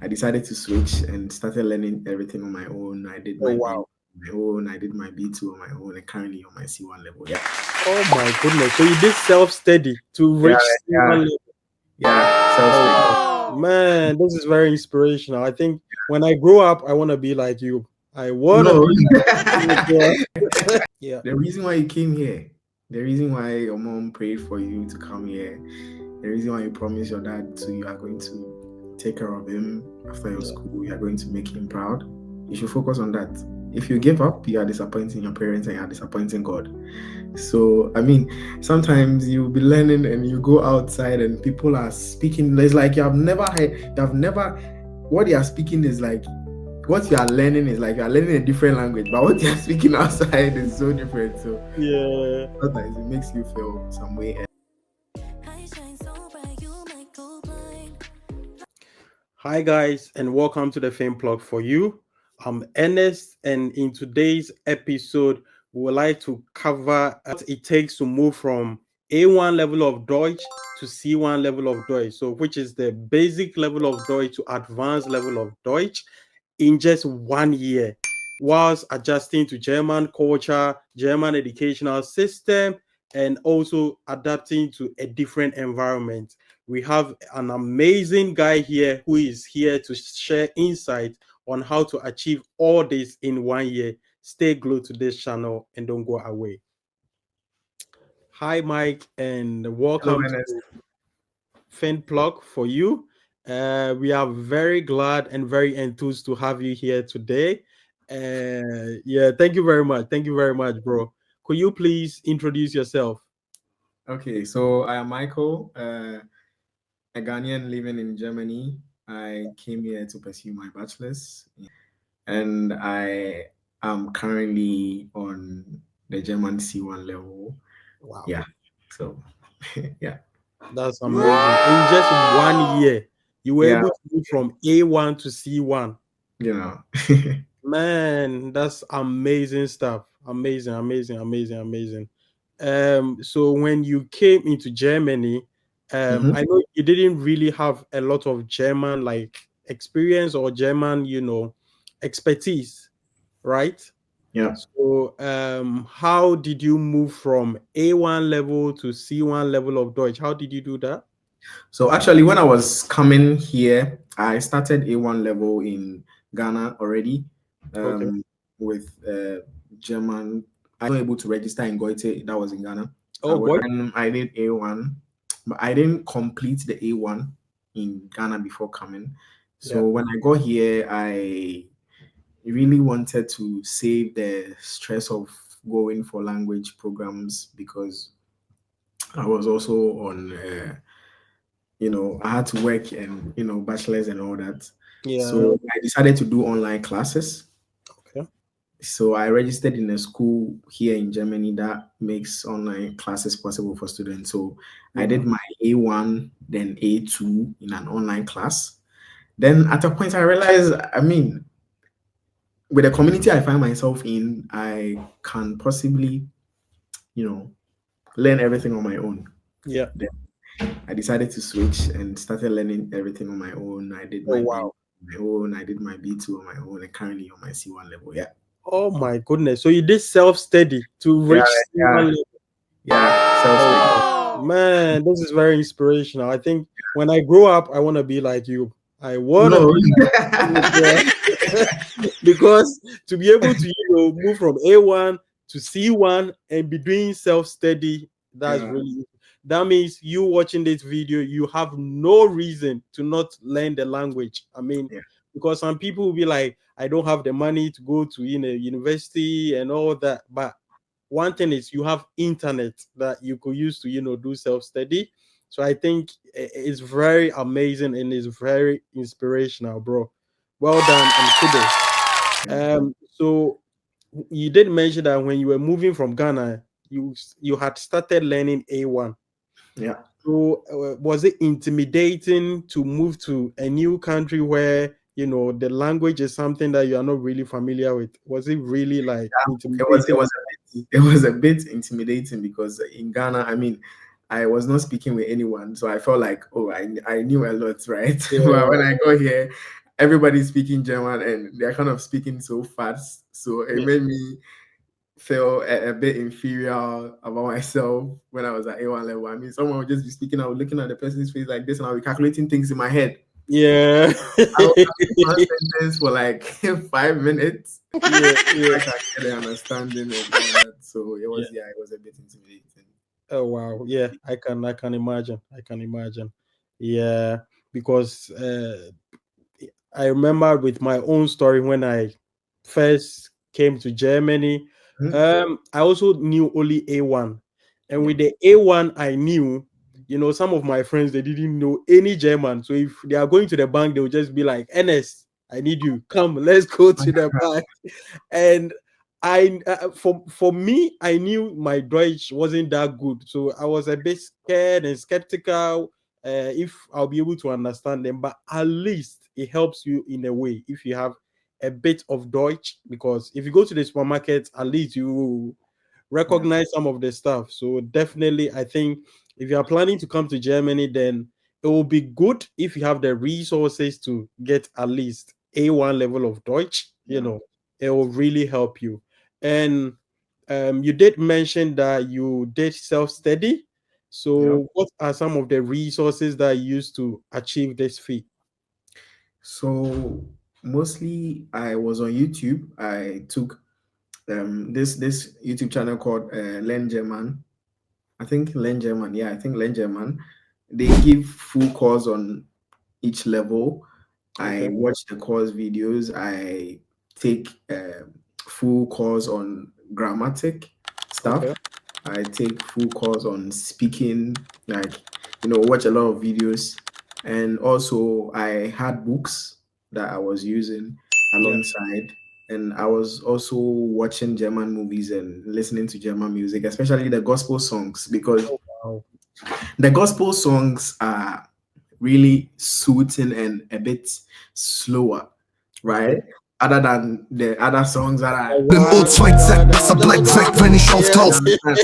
I decided to switch and started learning everything on my own. I did Oh my B wow. on my own. I did my B2 on my own, and currently on my C1 level. Yeah, Oh my goodness. So you did self-study to yeah, reach C1 yeah, level. yeah. Oh Self-study. wow. Man, this is very inspirational. I think when I grow up, I want to be like you. I want to No, be like you. Yeah. the reason why you came here, the reason why your mom prayed for you to come here, the reason why you promised your dad to you are going to take care of him after your Yeah. school, you are going to make him proud. You should focus on that. If you give up, you are disappointing your parents and you are disappointing God. So I mean, sometimes you'll be learning and you go outside and people are speaking. It's like you have never heard, what they are speaking is like what you are learning is like you are learning a different language, but what you are speaking outside is so different. So Yeah. sometimes it makes you feel some way. Hi guys, and welcome to the Fame Plug for You. I'm Ernest, and in today's episode, we would like to cover what it takes to move from A1 level of Deutsch to C1 level of Deutsch. So, which is the basic level of Deutsch to advanced level of Deutsch in just 1 year, whilst adjusting to German culture, German educational system, and also adapting to a different environment. We have an amazing guy here who is here to share insight on how to achieve all this in 1 year. Stay glued to this channel and don't go away. Hi, Mike, and Hello, welcome Ernest. to Fin Plug for You. We are very glad and very enthused to have you here today. Yeah, thank you very much. Thank you very much, bro. Could you please introduce yourself? Okay, so I am Michael, a Ghanaian living in Germany. I came here to pursue my bachelor's, and I am currently on the German C1 level. Wow, Yeah, so yeah, that's amazing. In just 1 year, you were yeah, able to move from A1 to C1. you know. Man, that's amazing stuff. Amazing, amazing, amazing, amazing. So when you came into Germany, Mhm. I know you didn't really have a lot of German like experience or German, expertise, right? Yeah. So how did you move from A1 level to C1 level of Deutsch? How did you do that? So actually, when I was coming here, I started A1 level in Ghana already, Okay. um, with German. I was able to register in Goethe. That was in Ghana. Oh, boy. I did A1, but I didn't complete the A1 in Ghana before coming. Yeah. So when I got here, I really wanted to save the stress of going for language programs because I was also on. I had to work and bachelor's and all that. Yeah. So I decided to do online classes. Okay. So I registered in a school here in Germany that makes online classes possible for students. So I Yeah. did my A1, then A2 in an online class. Then at a point I realized, I mean, with the community I find myself in, I can possibly, you know, learn everything on my own. Yeah. Then I decided to switch and started learning everything on my own. I did Oh, my B wow. on my own. I did my B2 on my own, and currently on my C1 level. Yeah, Oh my goodness. So you did self-study to yeah, reach C1 yeah, level. yeah. Oh Self-study. wow. Man, this is very inspirational. I think when I grow up, I want to be like you. I want to No, be like you. Because to be able to move from A1 to C1 and be doing self-study, that's yeah, really, that means you watching this video, you have no reason to not learn the language. I mean, yeah, because some people will be like, I don't have the money to go to university and all that. But one thing is you have internet that you could use to do self-study. So I think it's very amazing and it's very inspirational, bro. Well done and kudos. So you did mention that when you were moving from Ghana, you had started learning A1. yeah. So was it intimidating to move to a new country where the language is something that you are not really familiar with? Was it really like It intimidating? was a bit intimidating because in Ghana, I mean, I was not speaking with anyone, so I felt like, oh, I knew a lot, right? But Yeah, when I got here, everybody's speaking German and they're kind of speaking so fast. So it Yeah. made me feel a bit inferior about myself when I was at A1 level. I mean, someone would just be speaking, I was looking at the person's face like this, and I'll be calculating things in my head. Yeah. I was calculating one sentence for like 5 minutes. Yeah. Yeah. I can get an understanding and all that. So it was a bit intimidating. Oh wow, yeah, I can imagine. I can imagine. Yeah, because I remember with my own story when I first came to Germany. Hmm. I also knew only A1, and Yeah. with the A1 I knew, some of my friends they didn't know any German. So if they are going to the bank, they will just be like, "NS, I need you. Come, let's go to the bank." And for me, I knew my Deutsch wasn't that good, so I was a bit scared and skeptical if I'll be able to understand them. But at least it helps you in a way if you have a bit of Deutsch, because if you go to the supermarket, at least you Yeah. recognize some of the stuff. So definitely, I think if you are planning to come to Germany, then it will be good if you have the resources to get at least A1 level of Deutsch. Yeah. It will really help you. And you did mention that you did self-study. Yeah. So what are some of the resources that you used to achieve this feat? So mostly I was on YouTube. I took this YouTube channel called Learn German. I think Learn German. Yeah, I think Learn German. They give full course on each level. I Okay. watch the course videos. I take full course on grammatic stuff. Okay. I take full course on speaking, like, watch a lot of videos. And also, I had books that I was using Yeah. alongside. And I was also watching German movies and listening to German music, especially the gospel songs, because Oh, wow. the gospel songs are really soothing and a bit slower, Okay. right? Other than the other songs that are, Den O2 sagt, Wasser bleibt weg, wenn ich you auftauche. understand?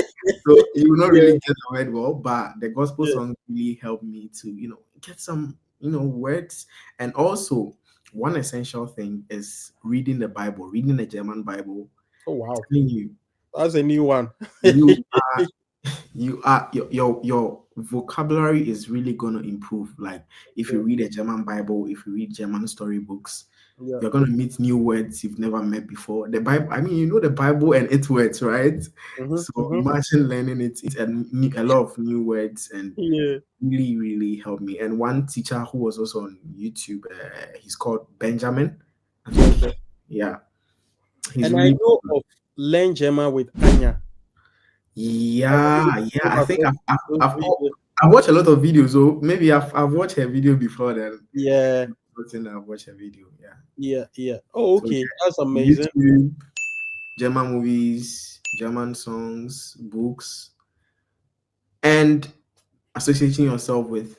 So you will not Yeah. really get the word well, but the gospel Yeah. songs really help me to, get some, words. And also, one essential thing is reading the Bible, reading the German Bible. Oh wow. Telling you, That's a new one. you your vocabulary is really gonna improve. Like if you Yeah. read a German Bible, if you read German storybooks, Yeah. you're gonna meet new words you've never met before. The Bible, I mean, the Bible and its words, right? Mm-hmm. So Mm-hmm. imagine learning it. It's a lot of new words and Yeah. really, really helped me. And one teacher who was also on YouTube, he's called Benjamin. I think, Okay. yeah, he's And I really know of Learn German with Anya. I don't know if Yeah, you yeah. came I think across those videos. I've watched a lot of videos. So maybe I've watched a video before then. Yeah. I've watched a video. Yeah. Yeah. Yeah. Oh, So okay. That's yeah, amazing. YouTube, German movies, German songs, books, and associating yourself with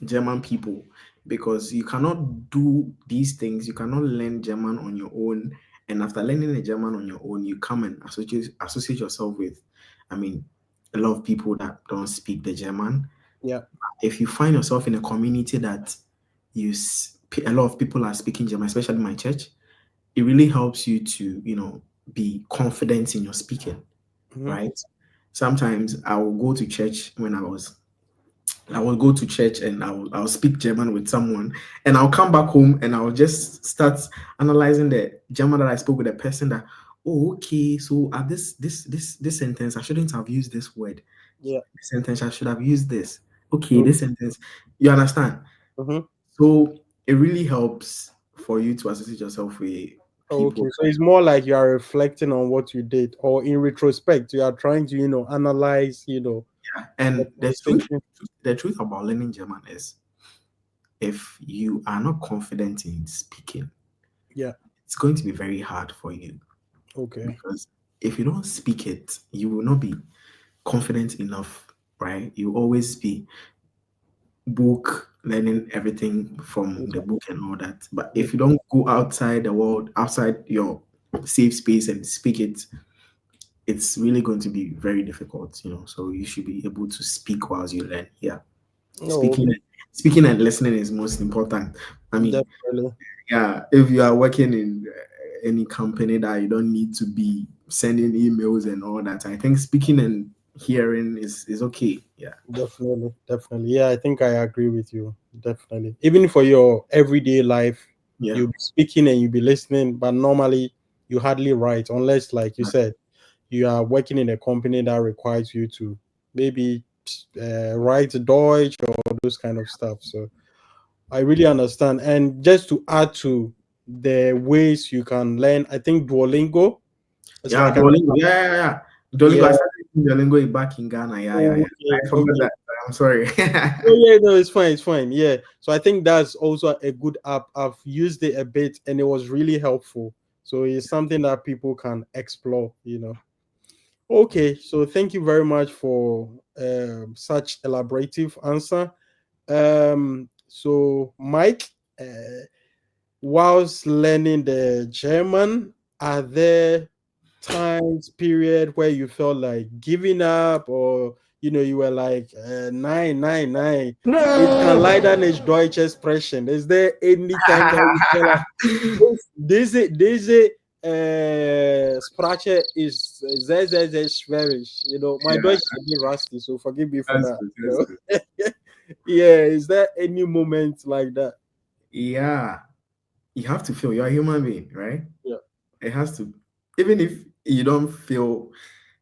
German people, because you cannot do these things. You cannot learn German on your own. And after learning the German on your own, you come and associate yourself with, I mean, a lot of people that don't speak the German. Yeah. If you find yourself in a community that a lot of people are speaking German, especially my church, it really helps you to, be confident in your speaking, Mm-hmm. right? Sometimes I will go to church I will go to church and I'll speak German with someone, and I'll come back home and I'll just start analyzing the German that I spoke with the person. That, oh, okay, so at this sentence I shouldn't have used this word. Yeah. This sentence I should have used this. Okay, Oh, this sentence, you understand? mm-hmm. So it really helps for you to associate yourself with Okay. people. So it's more like you are reflecting on what you did, or in retrospect, you are trying to, analyze, the And conversation. the truth about learning German is, if you are not confident in speaking, Yeah. it's going to be very hard for you, Okay. because if you don't speak it, you will not be confident enough, right? You always be book learning everything from the Yeah. book and all that. But Yeah. if you don't go outside the world, outside your safe space and speak it, it's really going to be very difficult. So you should be able to speak whilst you learn. Yeah, Oh, speaking okay. speaking and listening is most important. I mean, Definitely. yeah, if you are working in any company that you don't need to be sending emails and all that, I think speaking and hearing is okay. Yeah, Definitely, definitely. Yeah, I think I agree with you. Definitely. Even for your everyday life, yeah, you'll be speaking and you'll be listening, but normally you hardly write unless, like you said, you are working in a company that requires you to maybe write Deutsch or those kind of stuff. So I really understand. And just to add to the ways you can learn, I think Duolingo is yeah. like an Duolingo, yeah. Duolingo. yeah. I started using Duolingo back in Ghana. Yeah. Okay, I forgot okay. that. I'm sorry. Oh yeah, no, it's fine, it's fine. Yeah. So I think that's also a good app. I've used it a bit and it was really helpful. So it's something that people can explore. Okay, so thank you very much for such elaborative answer. So Mike, whilst learning the German, are there times period where you felt like giving up, or you were like nine nine nine? It can leider nicht Deutsche sprechen. Is there any time that you feel like this Sprache is sehr schwierig? My Yeah, Deutsch is a bit rusty, so forgive me for that's that. good. That's good. Yeah, is there any moment like that? Yeah, you have to feel you're a human being, right? Yeah, It has to, even if you don't feel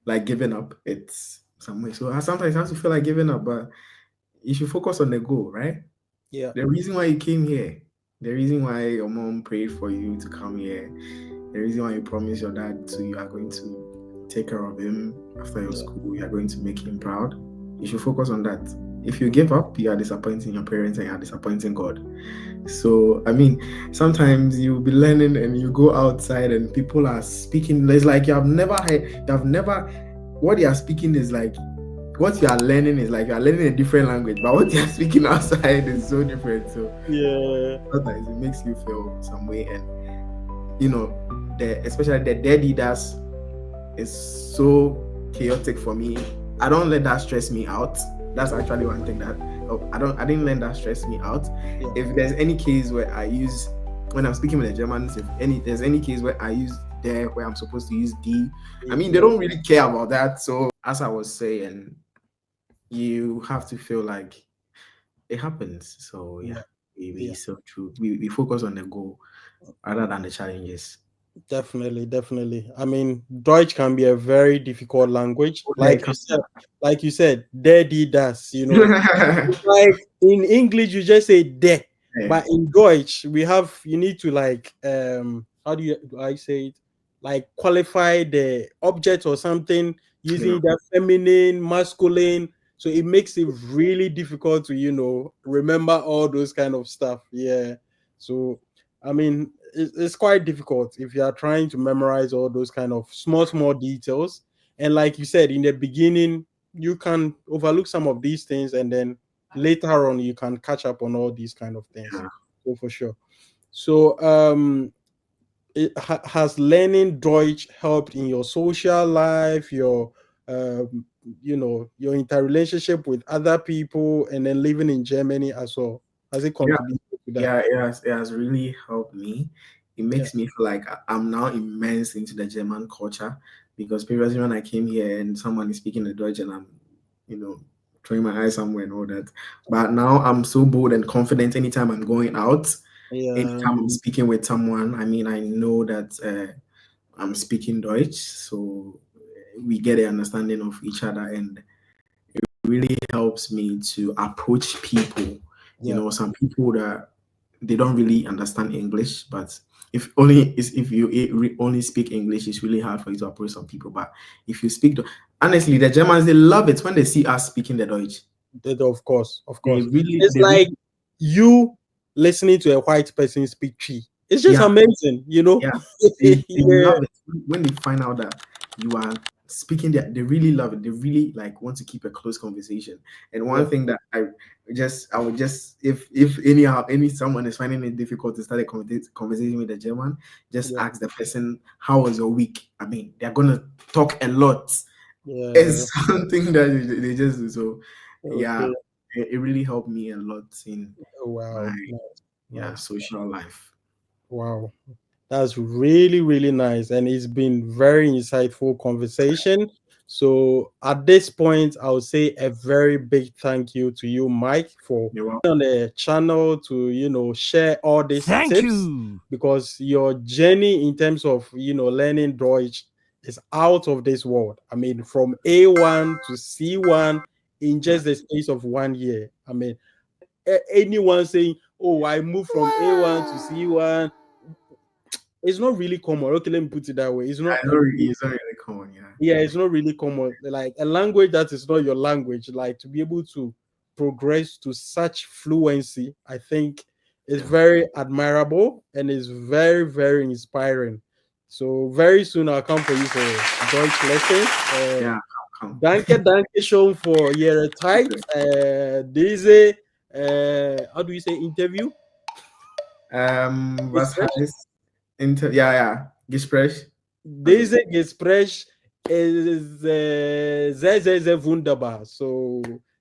like giving up, it's some way. So sometimes you have to feel like giving up, but you should focus on the goal, right? yeah, The reason why you came here, the reason why your mom prayed for you to come here, the reason why you promised your dad you are going to take care of him after your yeah, school, you are going to make him proud. You should focus on that. If you give up, you are disappointing your parents and you are disappointing God. So, I mean, sometimes you'll be learning and you go outside and people are speaking. It's like what they are speaking is like, what you are learning is like you are learning a different language, but what you are speaking outside is so different. So, yeah, sometimes it makes you feel some way. And, especially the dead leaders is so chaotic for me. I don't let that stress me out. That's actually one thing that I didn't let that stress me out. yeah, If there's any case where I use, when I'm speaking with the Germans, if there's any case where I use there where I'm supposed to use D, I mean they don't really care about that. So as I was saying, you have to feel like it happens. So yeah, yeah, we yeah. so true. We focus on the goal rather than the challenges. Definitely, definitely. I mean, Deutsch can be a very difficult language. Yeah, it Like you said, daddy das, comes. Like in English, you just say de, Yeah, but in Deutsch, you need to like how do I say it? Like qualify the object or something using yeah. either feminine, masculine. So it makes it really difficult to, remember all those kind of stuff. Yeah. So I mean, it's quite difficult if you are trying to memorize all those kind of small details. And like you said in the beginning, you can overlook some of these things, and then later on you can catch up on all these kind of things. Yeah. So for sure. So has learning Deutsch helped in your social life, your your interrelationship with other people, and then living in Germany as well? Has it Yeah, contributed to that? yeah, it has really helped me. It Yeah, makes me feel like I'm now immersed into the German culture, because previously when I came here and someone is speaking the Deutsch and I'm, you know, throwing my eyes somewhere and all that. But now I'm so bold and confident anytime I'm going out, yeah, anytime I'm speaking with someone. I mean, I know that I'm speaking Deutsch, so we get an understanding of each other, and really helps me to approach people. yeah, Some people that they don't really understand English, but if you only speak English, it's really hard for you to approach some people. But if you speak, honestly, the Germans, they love it when they see us speaking the Deutsch. of course, of They course. really, It's they like really, you listening to a white person speak tree. It's just yeah, amazing. yeah, they Yeah, love it when they find out that you are speaking that. They really love it. They really like want to keep a close conversation. And yeah, one thing that I would just, if anyhow any someone is finding it difficult to start a conversation with a German, just yeah, ask the person, how was your week? I mean, they're gonna talk a lot. yeah. It's something that they just do. So yeah, Okay. it really helped me a lot in Wow. my Nice. social life. Wow. That's really, really nice. And it's been very insightful conversation. So at this point, I would say a very big thank you to you, Mike, for You're welcome. on the channel to share all these tips because your journey in terms of learning Deutsch is out of this world. I mean, from A1 to C1 in just the space of 1 year. I mean, anyone saying, "Oh, I moved from A1 to C1," it's not really common. Okay, let me put it that way. It's not It's not really common, yeah. yeah, it's not really common. Like a language that is not your language, like to be able to progress to such fluency, I think is very admirable and is very, very inspiring. So very soon I'll come for you for Deutsch lessons. Yeah, come. Danke schon for your Zeit. Diese, how do you say interview? Was heißt Gespräch? Diese Gespräch is sehr, sehr, sehr wunderbar. So,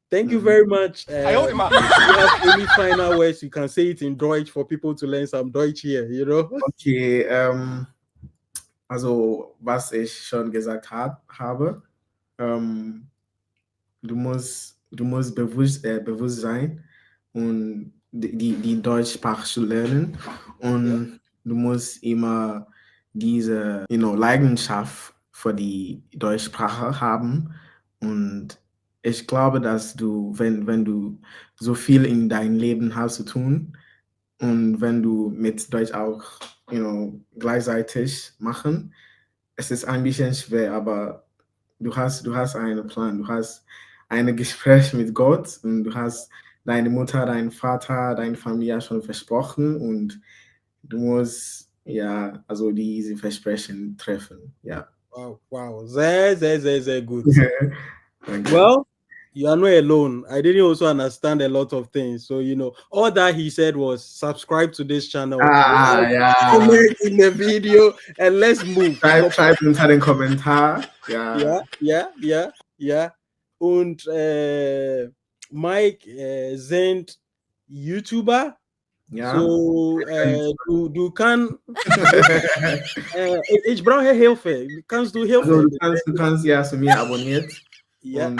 thank you very much. If you have any final words, you can say it in Deutsch for people to learn some Deutsch here, Okay, also, was ich schon gesagt habe, du musst bewusst sein und die Deutschsprache zu lernen und du musst immer diese Leidenschaft für die Deutschsprache haben und ich glaube, dass du, wenn du so viel in deinem Leben hast zu tun und wenn du mit Deutsch auch gleichzeitig machen, es ist ein bisschen schwer, aber du hast einen Plan, du hast ein Gespräch mit Gott und du hast deine Mutter, deinen Vater, deine Familie schon versprochen und du musst also diese Versprechen treffen. Ja. Wow. Sehr, sehr, sehr, sehr good. Danke. Well, you are not alone. I didn't also understand a lot of things. So, all that he said was subscribe to this channel, comment in the video, and let's move. Schreibt unter den Kommentar. Ja. Und Mike sind YouTuber. Ja. So, du kannst ich brauche Hilfe. Kannst du Hilfe? Also, du kannst ja zu mir abonniert. Ja.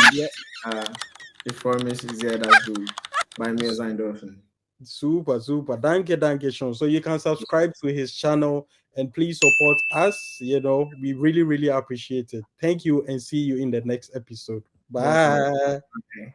Ich freue mich sehr, dass du bei mir sein dürfen. Super. Danke schon. So you can subscribe to his channel and please support us. We really, really appreciate it. Thank you and see you in the next episode. Bye. Okay.